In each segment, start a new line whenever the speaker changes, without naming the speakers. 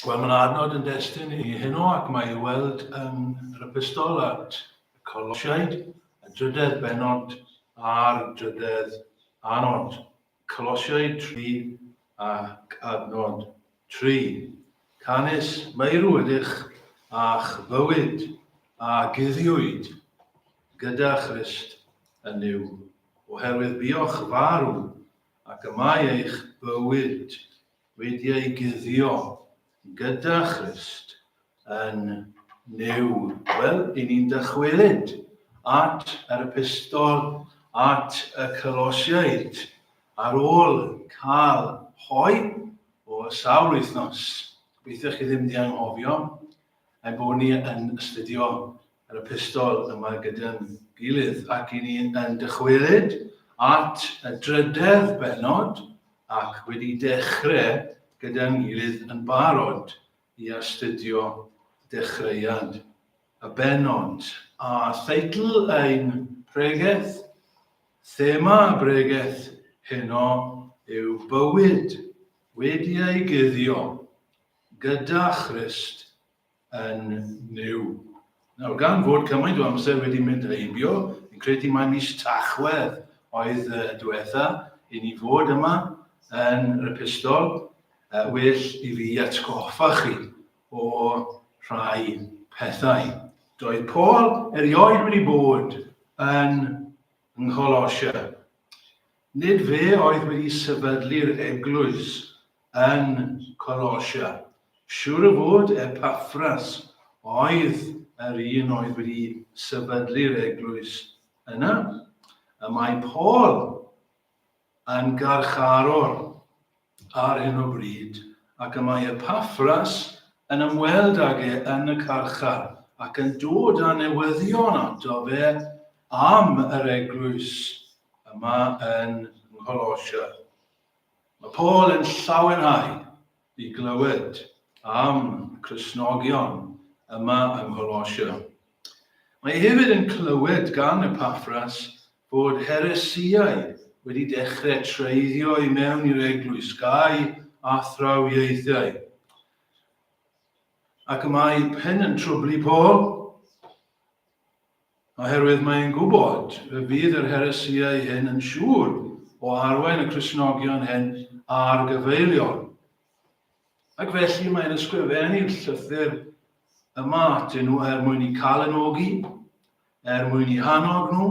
Wel, mae'n adnod yn destun i heno ac mae i weld yn yr epistol at Colosiaid, y drydedd benod a'r drydedd anod. Colosiaid 3 ac adnod 3. Canis meirw ydych a'ch bywyd a guddiwyd gyda Christ yn yw, oherwydd buoch farw ac y mae eich bywyd wedi ei guddio gyda Christ yn nyw. Wel, i ni'n dychwelyd at yr epistol at y Colosiaid ar ôl cael hoi o sawl wythnos. Gobeithio chi ddim wedi anghofio ein bod ni yn astudio yr epistol yma gyda'n gilydd ac i ni yn dychwelyd at y drydedd benod ac wedi dechrau gyda'n gilydd yn barod i astudio dechreuad y benod. A theitl ein pregaeth, thema y pregaeth heno yw bywyd wedi ei guddio gyda Christ yn nyw. Nawr, gan fod cymaint o amser wedi mynd heibio, fi'n credu mae mis Tachwedd oedd diwetha i ni fod yma yn yr epistol, well i fi atgoffa chi o rhai pethau. Doedd Paul erioed wedi bod yn Ngholossia. Nid fe oedd wedi sefydlu'r eglwys yn Colossia. Siŵr o fod Epaphras oedd yr un oedd wedi sefydlu'r eglwys yna. Y mae Paul yn garcharor ar hyn o bryd, ac y mae Epaphras yn ymweld ag e yn y carchar ac yn dod â newyddion ato fe am yr eglwys yma yn Ngholossia. Mae Paul yn llawenhau i glywed am Cristnogion yma yng Ngholossia. Mae hefyd yn clywed gan Epaphras bod heresiau wedi dechrau treiddio i mewn i'r eglwys, gau a thrawiaethau. Ac mae hyn yn trwblu Paul, oherwydd mae'n gwybod y bydd yr heresiau hyn yn siŵr o arwain y Cristnogion hyn ar gyfeilion. Ac felly mae'n ysgrifennu'r llythyr yma atyn nhw mwyn i cael yn ogi, mwyn i hannog nhw,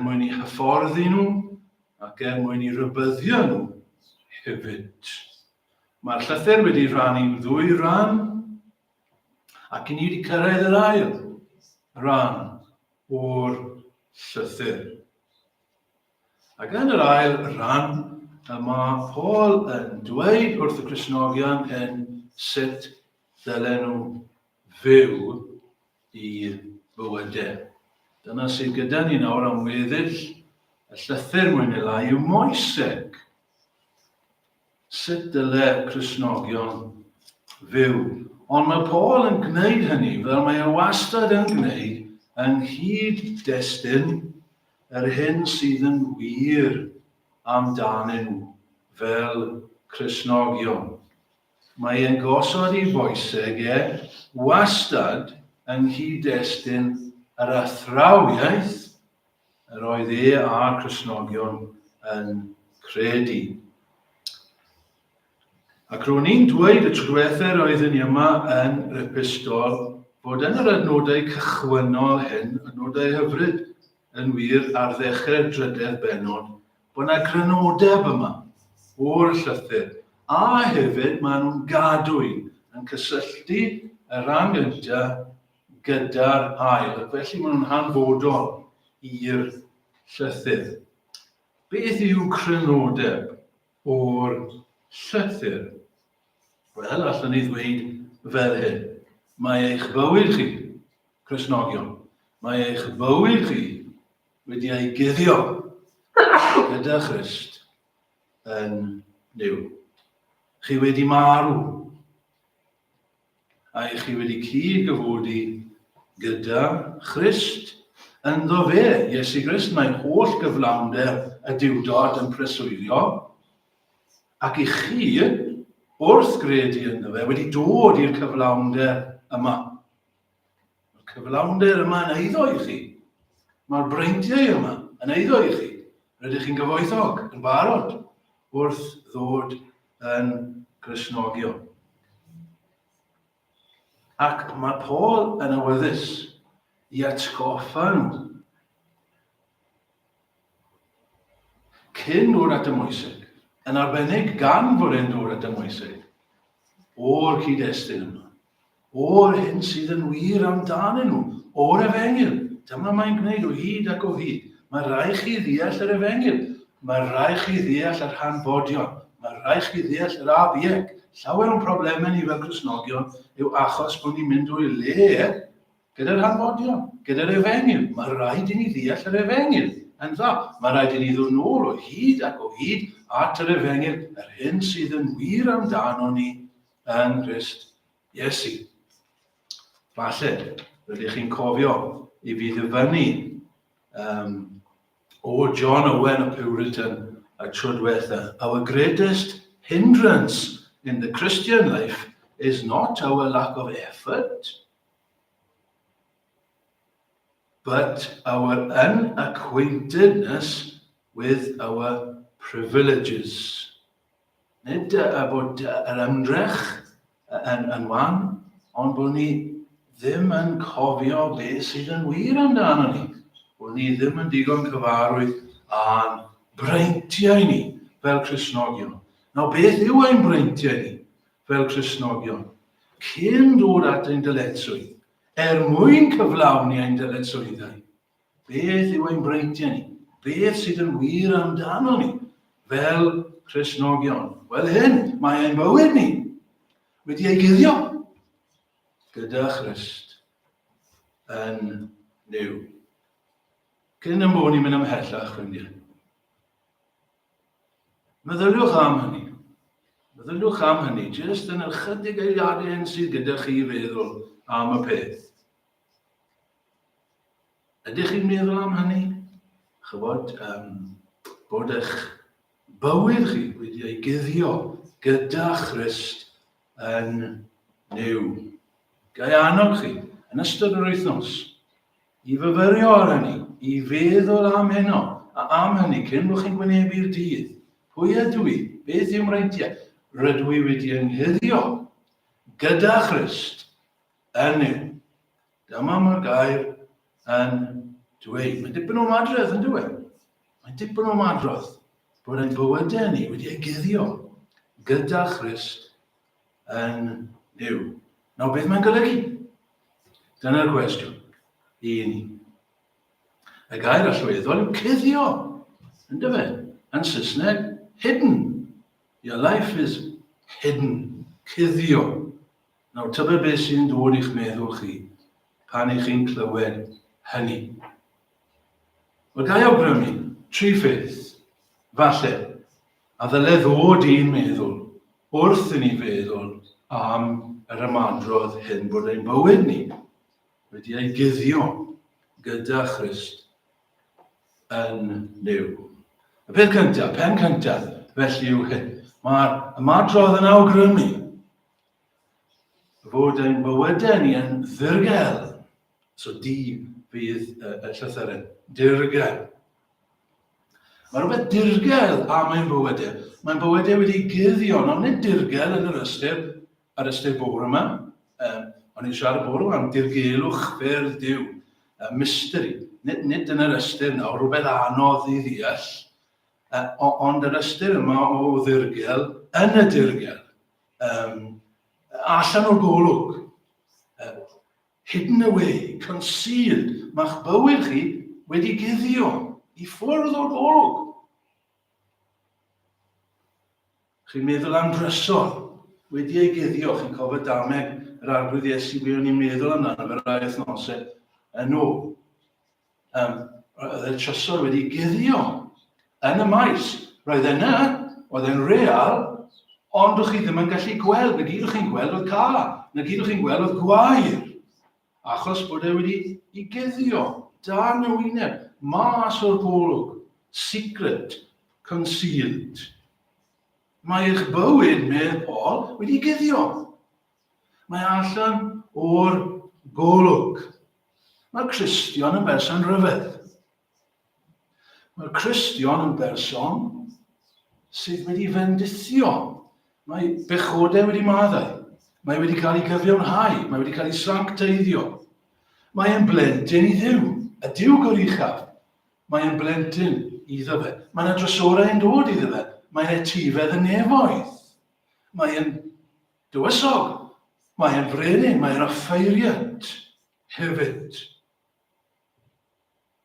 mwyn i hyfforddi nhw, ac mwyn i rybyddio nhw hefyd. Mae'r llythyr wedi rhannu'n ddwy ran, ac i ni wedi cyrraedd yr ail ran o'r llythyr. Ac yn yr ail ran, mae Paul yn dweud wrth y Cristnogion yn sut ddylen nhw fyw i bywydau. Dyna sydd gyda ni nawr am weddill y llythyr mwyn i lai yw moeseg. Sut dyle Cristnogion fyw? Ond mae Paul yn gwneud hynny fel mae e wastad yn gwneud yn hyd-destun yr hyn sydd yn wir amdanyn nhw fel Cristnogion. Mae e'n gosod ei boeseg wastad yn hyd-destun yr athrawiaeth yr oedd a'r Cristnogion yn credu. Ac rwy'n ni'n dweud y trwyethau'r oeddwn ni yma yn yr epistol fod yn yr adnodau cychwynnol hyn, adnodau hyfryd yn wir ar ddechrau'r drydedd benod, bod yna grynodeb yma o'r llythyr. A hefyd maen nhw'n gadwyn yn cysylltu y rhan gyntaf gyda'r ail. Ac felly maen nhw'n hanfodol i'r llythyr. Beth yw crynodeb o'r llythyr? Wel, allan ni ddweud fel hyn. Mae eich bywyd chi, Cristnogion, mae eich bywyd chi wedi ei guddio gyda Christ yn nyw. Chi wedi marw, a chi wedi cyd-gyfodi gyda Christ ynddo fe. Iesu Grist mae'n holl gyflawnder y diwdod yn preswylio, ac i chi, wrth gredu ynddo fe, wedi dod i'r cyflawnder yma. Mae'r cyflawnder yma yn eiddo i chi. Mae'r breintiau yma yn eiddo i chi. Rydych chi'n gyfoethog, yn barod, wrth ddod yn Gristnogion. Ac mae Paul yn awyddus i atgoffa nhw cyn dod at y Moeseg, yn arbennig gan fod e'n dod at y Moeseg, o'r cyd-destun yma, o'r hyn sydd yn wir amdanyn nhw, o'r Efengil. Dyma mae'n gwneud o hyd ac o hyd. Mae rai chi ddeall yr Efengil, mae rai chi ddeall yr hanfodion, mae rai chi ddeall yr abieg. Llawer o'n problemau ni fel Cristnogion yw achos bod ni'n mynd o'i le gyda'r hanfodion, gyda'r Efengil. Mae rhaid i ni ddeall yr Efengil. Yn dda, mae rhaid i ni ddod nôl o hyd ac o hyd at yr Efengil, yr hyn sydd yn wir amdano ni yn Grist Iesu. Falle, rydych chi'n cofio i fi ddyfynnu o John Owen y Puritan a tro diwetha. Our greatest hindrance in the Christian life is not our lack of effort, but our unacquaintedness with our privileges. Nid bod yr ymdrech yn wan, ond bod ni ddim yn cofio beth sydd yn wir amdano ni. Bod ni ddim yn digon cyfarwydd a'n breintiau ni fel Cristnogion. Nawr, beth yw ein breintiau ni fel Cristnogion? Cyn dod at ein dyletswydd, mwyn cyflawni ein dyletswyddau, beth yw ein breintiau ni? Beth sydd yn wir amdano ni fel Cristnogion? Wel hyn, mae ein bywyd ni wedi ei guddio gyda Christ yn niw. Cyn yn bod ni'n mynd ymhellach, ffrindiau. Meddyliwch am hynny. Meddyliwch am hynny, jyst yn ychydig eiliadau hyn sydd gyda chi feddwl am y peth. Ydych chi'n meddwl am hynny? Chybod, bod eich bywyd chi wedi ei guddio gyda Christ yn niw. Gai annog chi, yn ystod yr wythnos, i fyfyrio ar hynny, i feddwl am hynny, a am hynny, cyn bod chi'n gwynebu'r dydd. Pwy ydw i? Beth yw'n mreintiau? Rydw i wedi ynghyddio gyda Christ yn niw. Dyma mae'r gair yn dweud. Mae'n dipyn o madrodd yn dweud. Mae'n dipyn o madrodd bod ein bywydau ni wedi ei guddio gyda Christ yn niw. Nawr, beth mae'n golygu? Dyna'r cwestiwn i ni. Y gair allweddol yw cuddio. Ynddo fe? Yn Saesneg, hidden. Your life is hidden. Cuddio. Nawr, tybed beth sy'n dod i'ch meddwl chi pan i chi'n clywed hynny. Wel, gai awgrymu, 3 pheth, falle, a ddyle ddod i'n meddwl, wrth i ni feddwl am yr ymadrodd hyn bod ein bywyd ni wedi ei guddio gyda Christ yn niw. Y peth cyntaf, pen cyntaf, felly yw hyn. Mae'r ymadrodd yn awgrymu fod ein bywydau ni yn ddirgel. So di fydd y llythyren, dirgel. Mae rhywbeth dirgel am ein bywydau. Mae'n bywydau wedi guddio, ond nid dirgel yn yr ystyr, ar ystyr bore yma. Ond i'n siarad bore yma am dirgelwch fer Duw, mystery. Nid yn yr ystyr nawr, rhywbeth anodd i ddeall, ond yr ystyr yma o ddirgel, yn y dirgel, allan o'r golwg, hidden away, concealed, mae'ch bywyd chi wedi guddio i ffwrdd o'r golwg. Chi'n meddwl am drysor, wedi ei guddio, chi'n cofio dameg yr arglwydd Iesu, be o'n i'n meddwl amdano fe rai wythnosau yn ôl. Oedd y trysor wedi guddio yn y maes. Roedd yna, oedd e'n real, ond o'ch chi ddim yn gallu gweld. Na gyd o'ch chi'n gweld oedd ca, na gyd o'ch chi'n gweld oedd gwair. Achos bod e wedi ei guddio dan y wyneb, mas o'r golwg, secret, concealed. Mae eich bywyd, medd Paul, wedi guddio. Mae allan o'r golwg. Mae'r Cristion yn berson rhyfedd. Mae'r Cristion yn berson sydd wedi fendithio. Mae bechodau wedi maddau. Mae wedi cael ei gyfiawnhau. Mae wedi cael ei sancteiddio. Mae e'n blentyn i Dduw. Y Duw goruchaf. Mae e'n blentyn iddo fe. Mae yna drysorau yn dod iddo fe. Mae'n etifedd y nefoedd. Mae e'n dywysog. Mae e'n frenin. Mae e'n offeiriad hefyd.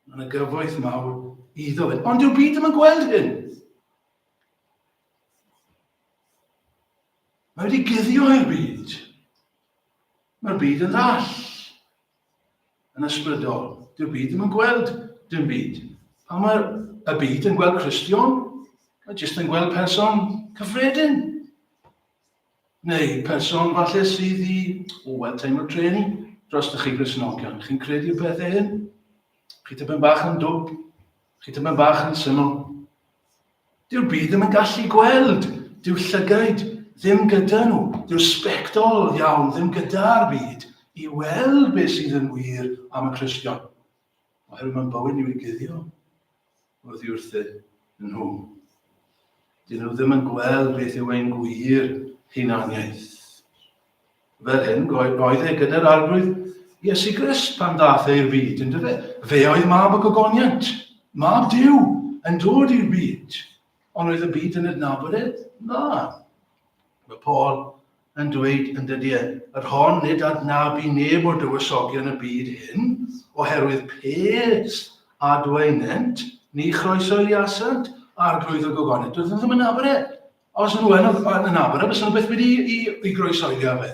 Mae yna gyfoeth mawr iddo fe. Ond dyw byd ddim yn gweld hyn. Mae wedi guddio i'r byd. Mae'r byd yn ddall. Yn ysbrydol. Dyw'r byd ddim yn gweld dim byd. Pan mae'r byd yn gweld Cristion, mae jyst yn gweld person cyffredin. Neu person falle sydd i, teimlo treni dros ych chi Gristnogion. Chi'n credu y bethau hyn? Chi tipyn bach yn dwb? Chi tipyn bach yn syml? Dyw'r byd ddim yn gallu gweld. Dyw llygaid ddim gyda nhw. Dyw sbectol iawn ddim gyda'r byd i weld beth sydd yn wir am y Cristion. Oherwydd mae'n bywyd ni wedi guddio oddi wrthu yn nhw. Dyn nhw ddim yn gweld beth yw ein gwir hunaniaeth. Fel hyn, oedd e gyda'r arglwydd Iesu Grist pan dath e i'r byd, ynddo fe? Fe oedd mab y gogoniant. Mab Duw yn dod i'r byd. Ond oedd y byd yn adnabod e? Na. Mae Paul yn dweud yn dydy yr hon nid adnabu neb o'r dywysogion y byd hyn, oherwydd pes a dweinent, ni chroeso'i asant arglwydd y gogoniant. Doedd ddim yn nabod e. Os nhw yn nabod e, bys nhw beth wedi i groeso'i fe.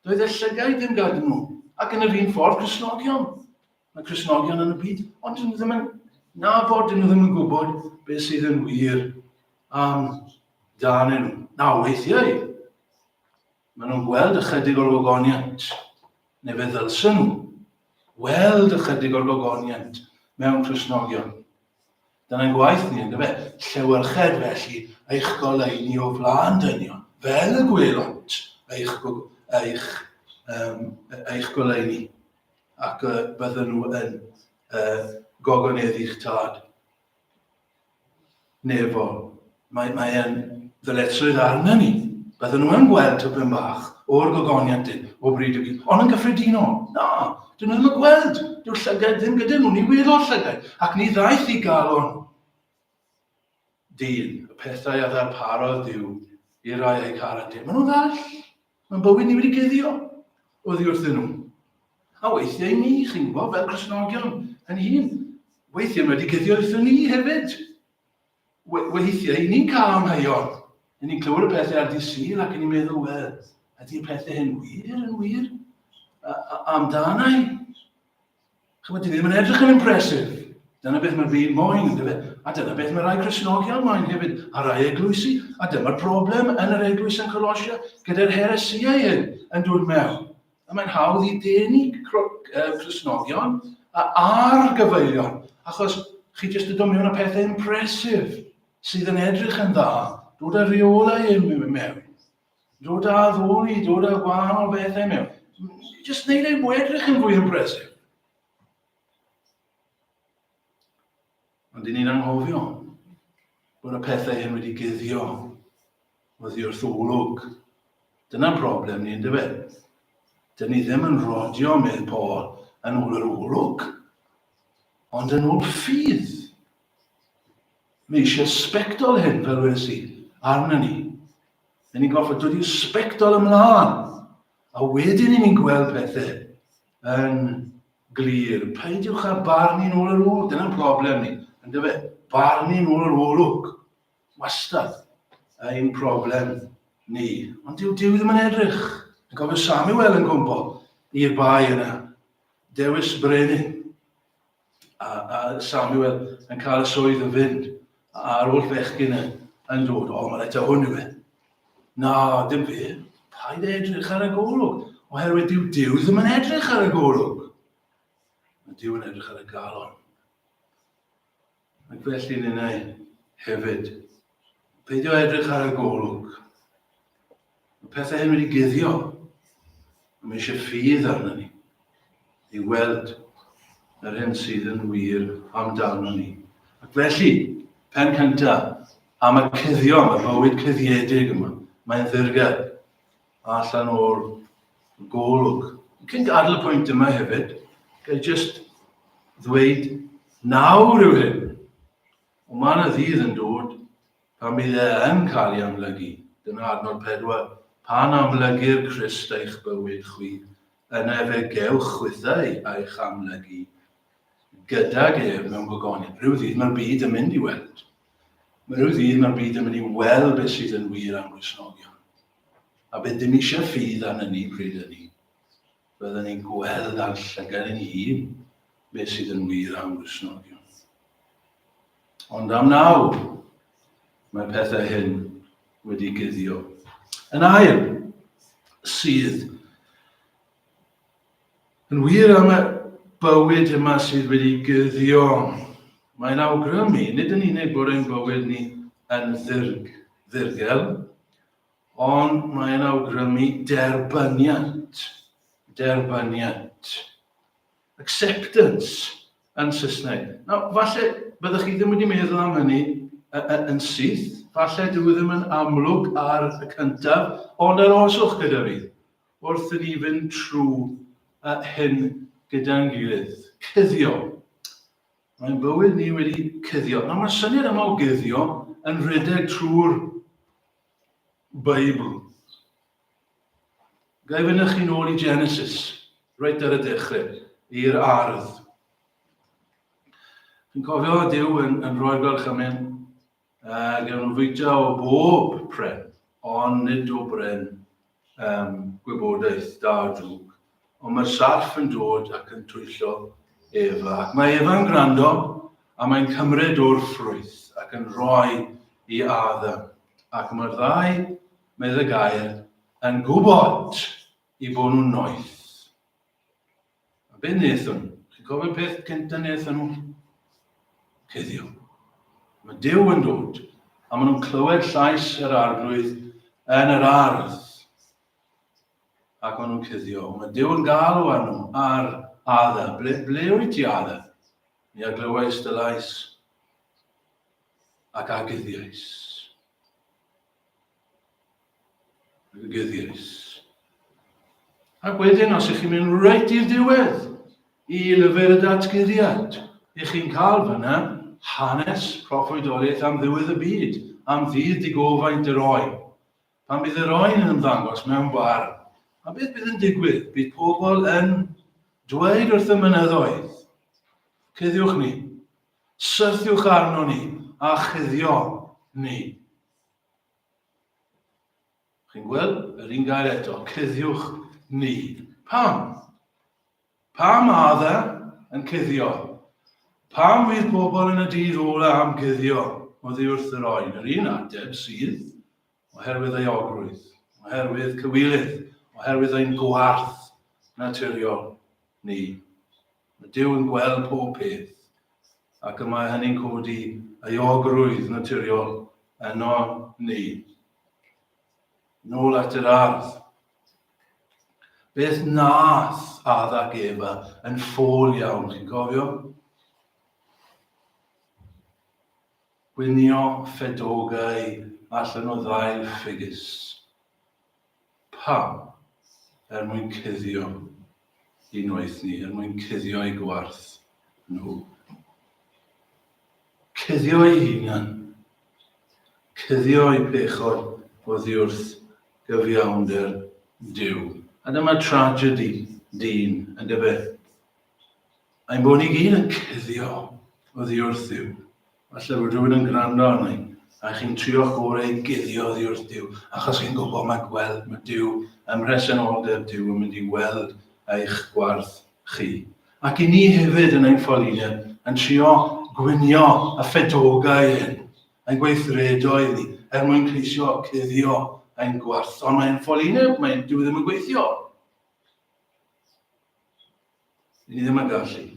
Doedd y llygaid ddim gadw nhw. Ac yn yr un ffordd Gristnogion. Mae Gristnogion yn y byd, ond dyn nhw ddim yn nabod, dyn nhw ddim yn gwybod beth sydd yn wir am dan nhw. Na, weithiau, maen nhw'n gweld ychydig o'r gogoniant, neu fe ddylsyn nhw weld ychydig o'r gogoniant mewn Gristnogion. Dyna'n gwaith ni, ynddo fe? Llewyrched felly eich goleuni o flaen dynion, fel y gwelont eich goleuni, ac bydden nhw yn gogoneddu'ch tad. Nefol, mae'n ddyletswydd arna ni. Bydden nhw yn gweld tipyn bach o'r gogoniant hyn, o bryd y byd, ond yn gyffredinol. Na, dyn nhw ddim yn gweld. Dyw'r llygaid ddim gyda nhw, ni weddol llygaid. Ac ni ddaeth i galon dyn, y pethau a ddarparodd Duw i rai eu carantyn. Maen nhw'n ddall. Mae'n bywyd ni wedi guddio oddi wrthyn nhw. A weithiau ni, chi'n gwybod, fel Gristnogion yn hun, weithiau wedi guddio wrthyn ni hefyd. Weithiau ni'n cael amheuon. Ni'n clywed y pethau ar dydd Sul ac ni'n meddwl, wel, ydy'r pethau hyn wir, amdanau. Chymod, dyn ni ddim yn edrych yn impresif. Dyna beth mae'r byd moyn, a dyna beth mae rai Gristnogion moyn hefyd, a rai eglwysi, a dyma'r broblem yn yr eglwys yn Colosia gyda'r heresiau hyn yn dod mewn. A mae'n hawdd i denu Gristnogion a'r gyfeilion, achos chi jyst yn dod mewn y pethau impresif sydd yn edrych yn dda, dod â reolau mewn, dod â ddoli, dod â gwahanol bethau mewn. Jyst neud ei edrych yn fwy impresif. Ond ni'n anghofio bod y pethau hyn wedi guddio oddi wrth olwg. Dyna'r broblem ni, ynddo fe? Dyn ni ddim yn rodio, medd Paul, yn ôl yr olwg, ond yn ôl ffydd. Mae eisiau sbectol hyn, fel wedi si, arna ni. Ni'n goffa dod i'r sbectol ymlaen, a wedyn ni'n gweld pethau yn glir. Peidiwch â barnu'n ôl yr olwg, dyna'r broblem ni. Ynddo fe, barnu'n ôl yr olwg. Wastad ein problem ni. Ond Duw ddim yn edrych. Yn gofio Samuel yn gwmpo i'r bai yna. Dewis brenin. A Samuel yn cael y swydd yn fynd. A'r oll fechgyn yn dod. O, mae'n eto hwn yw e. Na, dim fe. Paid edrych ar y golwg. Oherwydd Duw ddim yn edrych ar y golwg. Mae Duw yn edrych ar y galon. Ac felly ni'n ei hefyd Peidio edrych ar y golwg. Mae pethau hyn wedi guddio. Mae eisiau ffydd arno ni i weld yr hyn sydd yn wir amdano ni. Ac felly, pen cyntaf, am y cuddio, y bywyd cuddiedig yma, mae'n ddirgel allan o'r golwg. Cyn gadael y pwynt yma hefyd, gael jyst ddweud nawr yw hyn. Ond mae yna ddydd yn dod pan bydd e yn cael ei amlygu. Dyna adnod 4. Pan amlygu'r Crist eich bywyd chwi, yna fe gewch chwythau eich amlygu gydag ef mewn gogoniant. Rhyw ddydd mae'r byd yn mynd i weld. Mae rhyw ddydd mae'r byd yn mynd i weld beth sydd yn wir am Gristnogion. A beth dim eisiau ffydd arno ni pryd hynny. Byddwn ni'n gweld ar llygad yn hun beth sydd yn wir am Gristnogion. Ond am nawr, mae pethau hyn wedi guddio. Yn ail, sydd yn wir am y bywyd yma sydd wedi guddio. Mae'n awgrymu, nid yn unig bod ein bywyd ni yn ddirgel, ond mae'n awgrymu derbyniant. Acceptance yn Saesneg. Nawr, falle byddwch chi ddim wedi meddwl am hynny yn syth. Falle dwi ddim yn amlwg ar y cyntaf, ond yr oswch gyda fi. Wrth i ni fynd trwy hyn gyda'n gilydd. Cuddio. Mae'n bywyd ni wedi cuddio. Nawr, mae'r syniad yma o guddio yn rhedeg trwy'r Beibl. Gai fynd chi nôl i Genesis, reit ar y dechrau, i'r ardd. Dwi'n cofio Duw yn rhoi'r gorchymyn, gawn nhw fwyta o bob pren, ond nid o bren gwybodaeth da o drwg. Ond mae'r sarff yn dod ac yn twyllo Efa. Ac mae Efa'n gwrando, a mae'n cymryd o'r ffrwyth ac yn rhoi i Adam. Ac mae'r ddau, medd y gair, yn gwybod i bod nhw'n noeth. A beth wnaethon nhw? Chi'n gofio peth cynta wnaethon nhw? Cuddio. Mae Duw yn dod, a maen nhw'n clywed llais yr arglwydd yn yr ardd. Ac maen nhw'n cuddio. Mae Duw yn galw arno ar Adda. Ble wyt ti, Adda? Ni a glywais dy lais ac a guddiais. Ac wedyn, os ych chi'n mynd reit i'r diwedd, i lyfr y datguddiad, ych chi'n cael fyna hanes proffwydoliaeth am ddiwedd y byd, am ddydd digofaint yr oen. Pan bydd yr oen yn ymddangos mewn bar, a beth bydd yn digwydd? Bydd pobl yn dweud wrth y mynyddoedd, cuddiwch ni, syrthiwch arno ni, a chuddio ni. Chi'n gweld? Yr un gair eto, cuddiwch ni. Pam? Pam Adda yn cuddio? Pam fydd pobl yn y dydd ola am guddio oddi wrth yr oen? Yr un ateb sydd oherwydd ei ogrwydd, oherwydd cywilydd, oherwydd ein gwarth naturiol ni. Mae Duw yn gweld pob peth, ac yma hynny'n codi ei ogrwydd naturiol yno ni. Nôl at yr ardd. Beth nath Adda ac Efa yn ffôl iawn, chi'n cofio? Gwynio ffedogau allan o ddail ffigys. Pam? Mwyn cuddio i noeth ni, mwyn cuddio i gwarth nhw. Cuddio i hunan. Cuddio i pechod oddi wrth gyfiawnder Duw. A dyma tragedy dyn yn dyfe. Ein bod ni gyd yn cuddio oddi wrth Duw. Falle bod rhywun yn gwrando arna i, a chi'n trio'ch gorau i guddio oddi wrth Duw, achos chi'n gwybod mae Duw, ym mhresenoldeb Duw yn mynd i weld eich gwarth chi. Ac i ni hefyd yn ein ffoliau yn trio gwynio y ffedogau hyn, ein gweithredoedd ni, mwyn ceisio cuddio ein gwarth. Ond mae'n ffoliau, Duw ddim yn gweithio. Ni ddim yn gallu.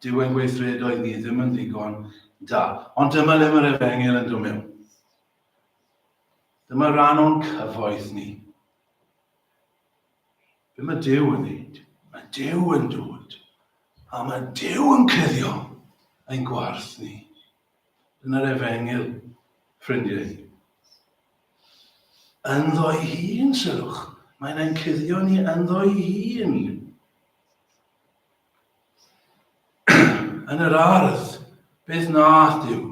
Dyw ein gweithredoedd ni ddim yn ddigon da. Ond dyma le mae'r Efengil yn dod mewn. Dyma ran o'n cyfoeth ni. Be mae Duw yn neud? Mae Duw yn dod. A mae Duw yn cuddio ein gwarth ni. Dyna'r efengil, ffrindiau. Ynddo ei hun, sylwch. Mae'n ein cuddio ni ynddo ei hun. Yn yr ardd, beth nath Duw?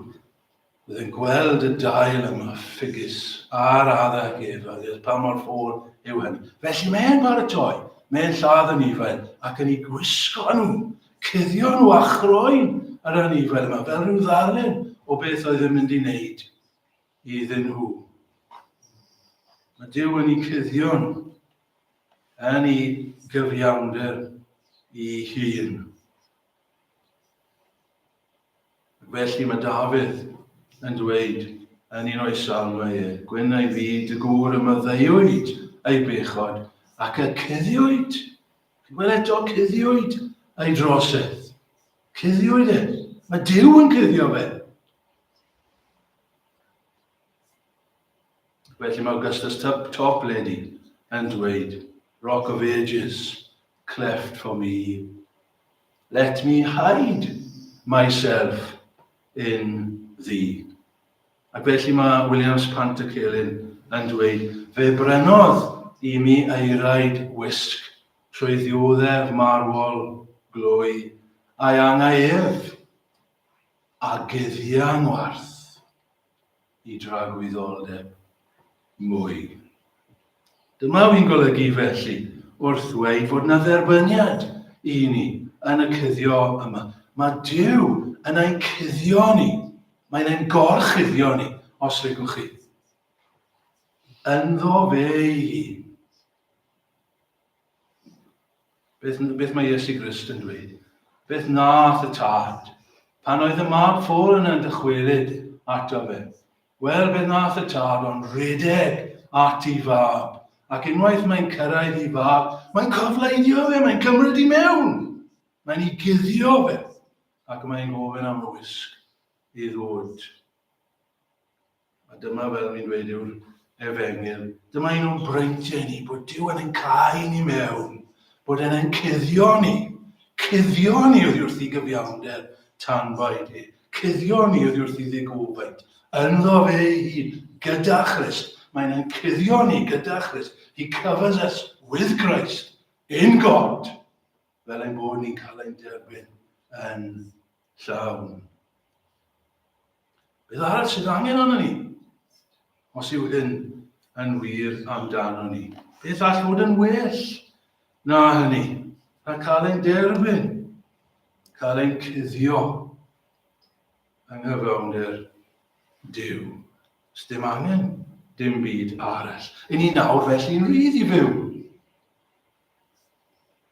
Bydd yn gweld y dail yma ffugus a'r addau gefod, pa mor ffôl yw hynny. Felly mae'n baratoi, mae'n lladd y nifer ac yn ei gwisgo nhw, cuddio nhw a chroen ar y nifer yma, fel rhyw ddarlun o beth oedd yn mynd i wneud iddyn nhw. Mae Duw yn ei cuddio nhw, yn ei gyfiawnder ei hun. Felly mae Dafydd yn dweud yn un o'i salmau, gwyn ei fi dy gŵr yma ddeiwyd ei bechod ac y cuddiwyd. Wel eto cuddiwyd ei drosedd. Cuddiwyd e. Mae Duw yn cuddio fe. Felly mae Augustus Toplady yn dweud, Rock of Ages, cleft for me. Let me hide myself in thee. Ac felly mae Williams Pantycelyn yn dweud, fe brynodd i mi eiraid wisg trwy ddiwddef marwol glwy a'i angaef a guddian warth i dragwyddoldeb mwy. Dyma fi'n golygu felly wrth ddweud fod na dderbyniad i ni yn y cuddio yma. Mae Duw yn ein cuddio ni. Mae'n ein gorchuddio ni, os rygwch chi. Ynddo fe ei hun. Beth mae Iesu Grist yn dweud? Beth nath y tad? Pan oedd y mab ffôl yn dychwelyd ato fe. Wel, beth nath y tad ond redeg at ei fab. Ac unwaith mae'n cyrraedd ei fab, mae'n cofleidio fe, mae'n cymryd i mewn. Mae'n ei guddio fe. Ac mae'n gofyn am wisg i ddod. A dyma fel mi'n dweud yw'r efengil. Dyma un o'n breintiau ni, bod Duw yn ein cael ni mewn. Bod yn ein cuddio ni. Cuddio ni oedd wrth i gyfiawnder tanbaid e. Cuddio ni oedd wrth i ddigofaid. Ynddo fe ei hun, gyda Christ. Mae'n ein cuddio ni gyda Christ. He covers us with Christ in God. Fel ein bod ni'n cael ein derbyn yn llawn. Beth arall sydd angen arno ni? Os yw hyn yn wir amdano ni. Beth all fod yn well na hynny? A cael ein derbyn, cael ein cuddio yng nghyfiawnder Duw. Os dim angen, dim byd arall. I ni nawr felly'n rhydd i fyw.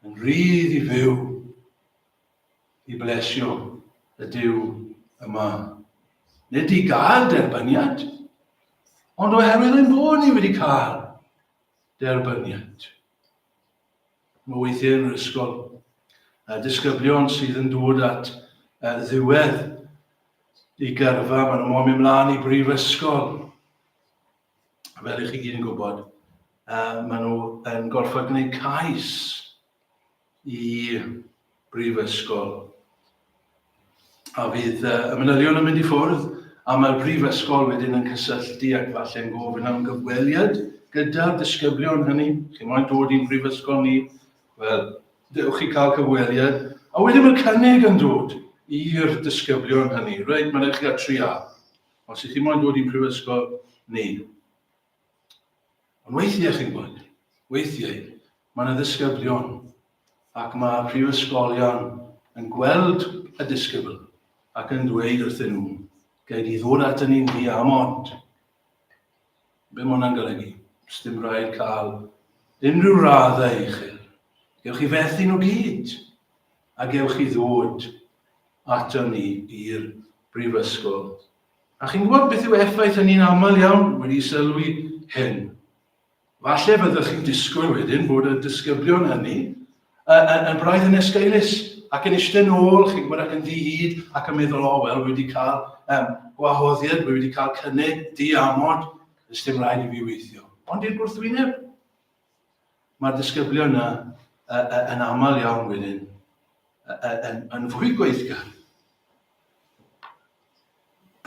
Yn rhydd i fyw i blesio y Duw yma. Nid i gael derbyniad, ond oherwydd ein bod ni wedi cael derbyniad. Mae weithiau yn yr ysgol disgyblion sydd yn dod at ddiwedd i gyrfa, maen nhw'n mynd ymlaen i brifysgol. Fel i chi gyd yn gwybod, maen nhw yn gorfod gwneud cais i brifysgol. A fydd y manylion yn mynd i ffwrdd, a mae'r brifysgol wedyn yn cysylltu ac falle'n gofyn am gyfweliad gyda'r disgyblion hynny. Chi moyn dod i'n brifysgol ni, wel, dewch chi cael cyfweliad. A wedyn mae'r cynnig yn dod i'r disgyblion hynny. Reit, mae'n eich chi a tria. Os ych chi moyn dod i'n brifysgol ni. Ond weithiau chi'n gwybod, weithiau, mae'n y disgyblion ac mae prifysgolion yn gweld y disgybl ac yn dweud wrthyn nhw, gael i ddod at ni'n fi amod. Be mae hwnna'n golygu? Dim rhaid cael unrhyw raddau uchel. Gewch chi fethu nhw gyd, a gewch chi ddod ato ni i'r brifysgol. A chi'n gwybod beth yw effaith hynny'n aml iawn wedi sylwi hyn? Falle byddwch chi'n disgwyl wedyn bod y disgyblion hynny yn braidd yn esgeulus ac yn eistedd nôl, chi'n gwybod, ac yn ddi-hyd ac yn meddwl, o wel, wedi cael gwahoddiad, wedi cael cynnig di-amod, Does dim rhaid I fi weithio. Ond i'r gwrthwyneb. Mae'r disgyblion yna yn aml iawn wedyn yn fwy gweithgar.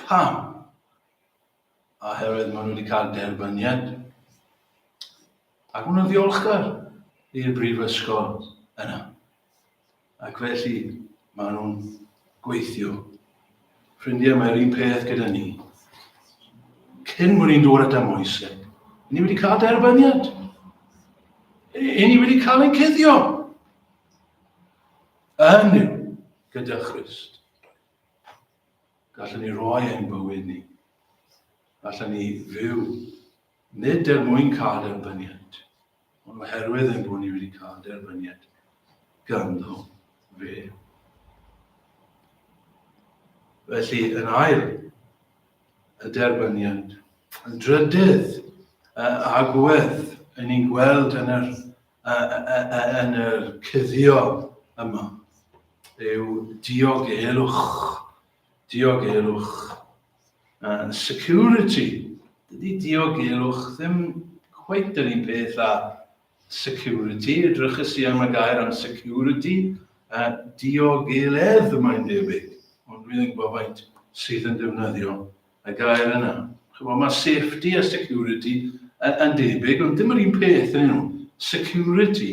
Pam? Oherwydd maen nhw wedi cael derbyniad. Ac maen nhw'n ddiolchgar i'r brifysgol yna. Ac felly maen nhw'n gweithio. Ffrindiau, mae'r un peth gyda ni. Cyn bod ni'n dod at ymwysig, ni wedi cael derbyniad. Ni wedi cael ein cuddio. Yn yw gyda Christ. Gallwn ni roi ein bywyd ni. Gallwn ni fyw nid mwyn cael derbyniad, ond oherwydd ein bod ni wedi cael derbyniad ganddo fe. Felly, yn ail, y derbyniad, yn drydydd, agwedd, yn ni'n gweld yn yr cuddio yma, yw diogelwch. Diogelwch. Security. Dydy diogelwch ddim cweit yr un peth â security. Edrychais i am y gair am security. Diogeledd mae'n debyg. Ond dwi'n gwybod faint sydd yn defnyddio y gair yna. Mae safety a security yn debyg, ond dim yr un peth yn nhw. Security,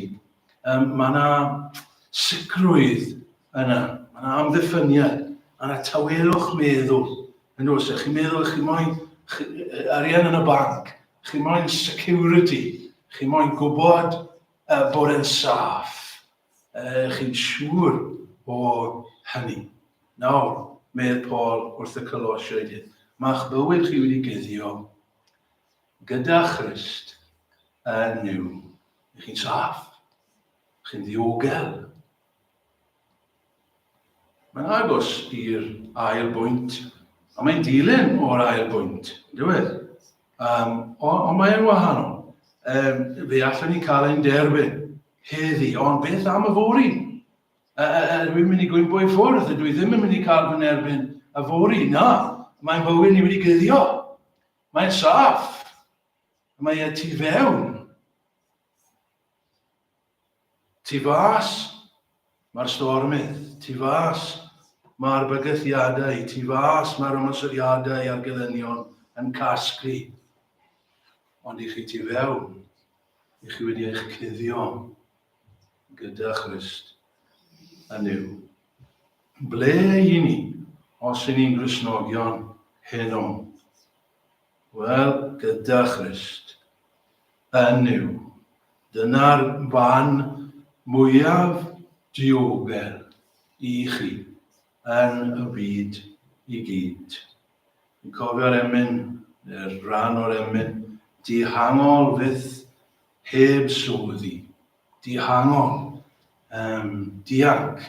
mae yna sicrwydd yna. Mae yna amddiffyniad. Mae yna tawelwch meddwl. Yn oes, chi'n meddwl chi moyn arian yn y banc. Chi moyn security. Chi moyn gwybod bod yn saff. Chi'n siŵr o hynny. Nawr, medd Paul wrth y Colosiaid, ma'ch bywyd chi wedi guddio gyda Christ yn nhw. Chi'n saff, chi'n ddiogel. Mae'n agos i'r ail bwynt, a mae'n dilyn o'r ail bwynt, dywed? Ond mae'n wahanol. Fe allan ni cael ein derbyn heddi, ond beth am y fori? Dwi'n mynd i gwymbo i ffwrdd, dwi ddim yn mynd i cael fy erbyn y fori. Na, mae'n bywyd ni wedi guddio. Mae'n saff. Mae tu fewn. Tu fas, mae'r stormydd. Tu fas, mae'r bygythiadau. Tu fas, mae'r ymosodiadau a'r gelynion yn casglu. Ond i chi tu fewn, i chi wedi eich cuddio gyda Christ. Yn yw. Ble i ni os y'n ni'n Gristnogion heno? Wel, gyda Christ. Yn yw. Dyna'r fan mwyaf diogel i chi yn y byd i gyd. Ni'n cofio'r emyn, neu'r rhan o'r emyn, dihangol fydd heb soddi. Dihangol. Dianc,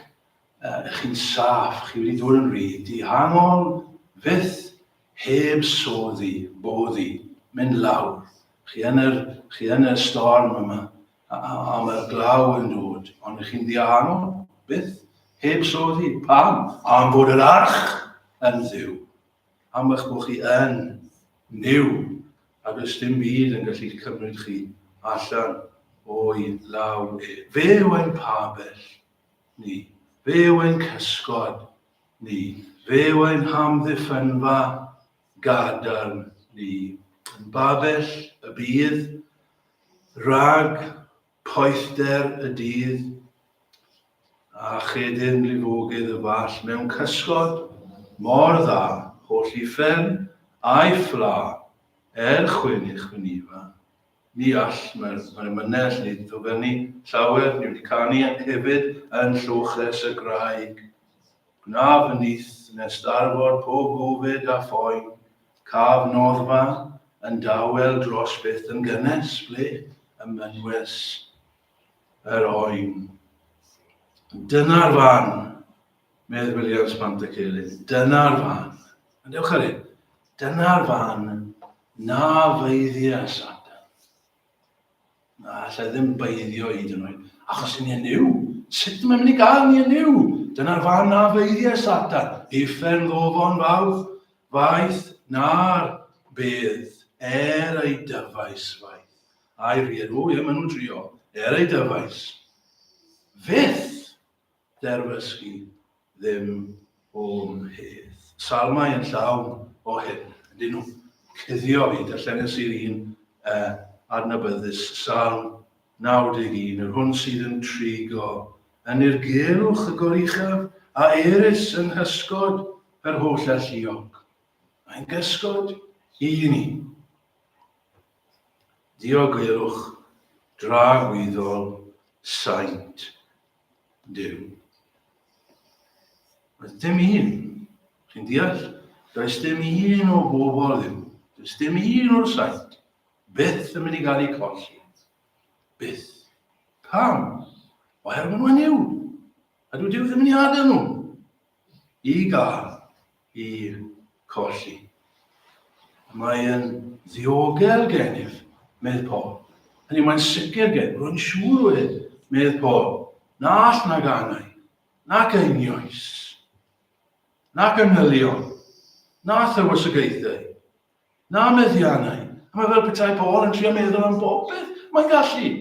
chi'n saff, chi wedi dod yn rhydd, dihangol fydd heb soddi, boddi, mynd lawr. Chi yn y storm yma, a mae'r glaw yn dod, ond chi'n dihangol, bydd heb soddi. Pam? Am fod yr arch yn ddiw. Am eich bod chi yn niw, ac ys dim byd yn gallu cymryd chi allan o'i law e. Fe yw ein pabell ni. Fe yw ein cysgod ni. Fe yw ein hamddiffynfa gadarn ni. Yn babell y bydd, rhag poethder y dydd, a chedyn lifogydd y fall mewn cysgod mor dda, holl uffern a'i ffla, chwyn i'ch wynifa. Ni all, mae'r mynell ni ddofynu llawer, ni wedi canu hefyd yn Llwches y Graig. Gwna fy nith nes darfod pob gofid a phoen, caf noddfa yn dawel dros beth yn gynnes, ble y mynwes yr oen. Dyna'r fan, medd Williams Pantycelyn, dyna'r fan. Dewch ar un, dyna'r fan na feiddia Satan. Na, lle ddim beiddio hyd yn oed. Achos ni yn niw. Sut mae'n mynd i gael ni yn niw? Dyna'r fan na feiddia Satan. Uffern ddofon faith na'r bedd ei dyfais faith. A'i ried, ie, maen nhw'n trio, ei dyfais. Fydd derfysgu ddim o'n hedd. Salmau yn llawn o hyn. Ydyn nhw cuddio fi, darllen sydd un adnabyddus, Salm 91, yr hwn sydd yn trigo, yn i'r gelwch y goruchaf, a erys yn hysgod yr holl alluog. Mae'n gysgod i ni. Diogelwch dragwyddol saint Duw. Does dim un, chi'n deall, does dim un o bobl Dduw, does dim un o'r saint, byth yn mynd i gael ei colli. Byth. Pam? Oherwydd nhw'n yw. A Duw ddim yn mynd i adael nhw i gael i colli. Mae'n ddiogel gennyf, medd Paul. Hynny mae'n sicr gen, rwy'n siŵr o hyn, medd Paul. Na all na ganau, nac einioes, nac ynhylion, na thywysogaethau, na meddiannau. A mae fel petai Paul yn trio meddwl am bob beth. Mae'n gallu.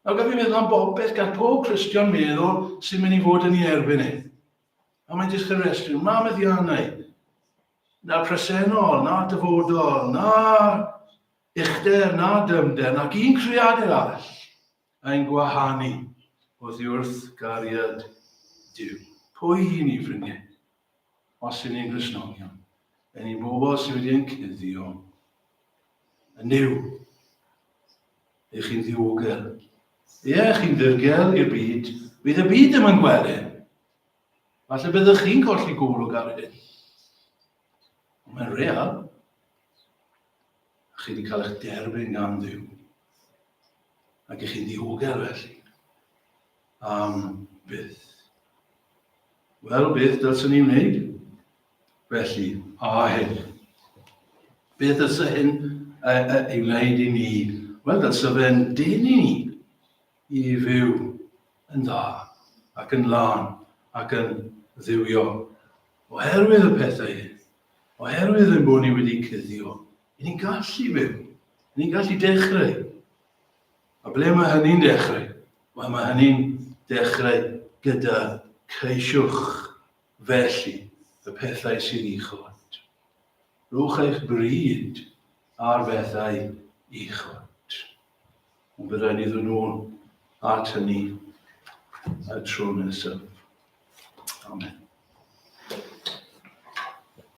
Nawr gaf fi meddwl am bob beth gan pob Cristion meddwl sy'n mynd i fod yn ei erbyn ei. A mae'n disgyn restr, na meddiannau, na presennol, na dyfodol, na uchder, na dymder, nac un creadur arall ein gwahanu oddi wrth gariad Duw. Pwy i ni, ffrindiau? Os y'n ni'n Gristnogion, yn ni'n bobl sydd wedi yn cuddio, yn Duw, eich chi'n ddiogel. Ie, chi'n ddirgel i'r byd, bydd y byd ddim yn gweld hyn. Falle byddwch chi'n colli golwg ar hyn. Ond mae'n real. Chi wedi cael eich derbyn gan Dduw. Ac eich chi'n ddiogel felly. Am byth. Wel, beth dylsyn ni'n wneud? Felly, a hyn. Beth dylsyn hyn ei wneud i ni? Wel, dylsyn fe'n dyn i ni i fyw yn dda, ac yn lan, ac yn ddiwio. Oherwydd y pethau hyn, oherwydd yn bod ni wedi cuddio, ni'n gallu fyw, ni'n gallu dechrau. A ble mae hynny'n dechrau? Wel, mae hynny'n dechrau gyda ceisiwch felly y pethau sy'n uchod. Rwch eich bryd ar bethau uchod. Ond byddai ni ddod nôl at hynny y tro nesaf. Amen.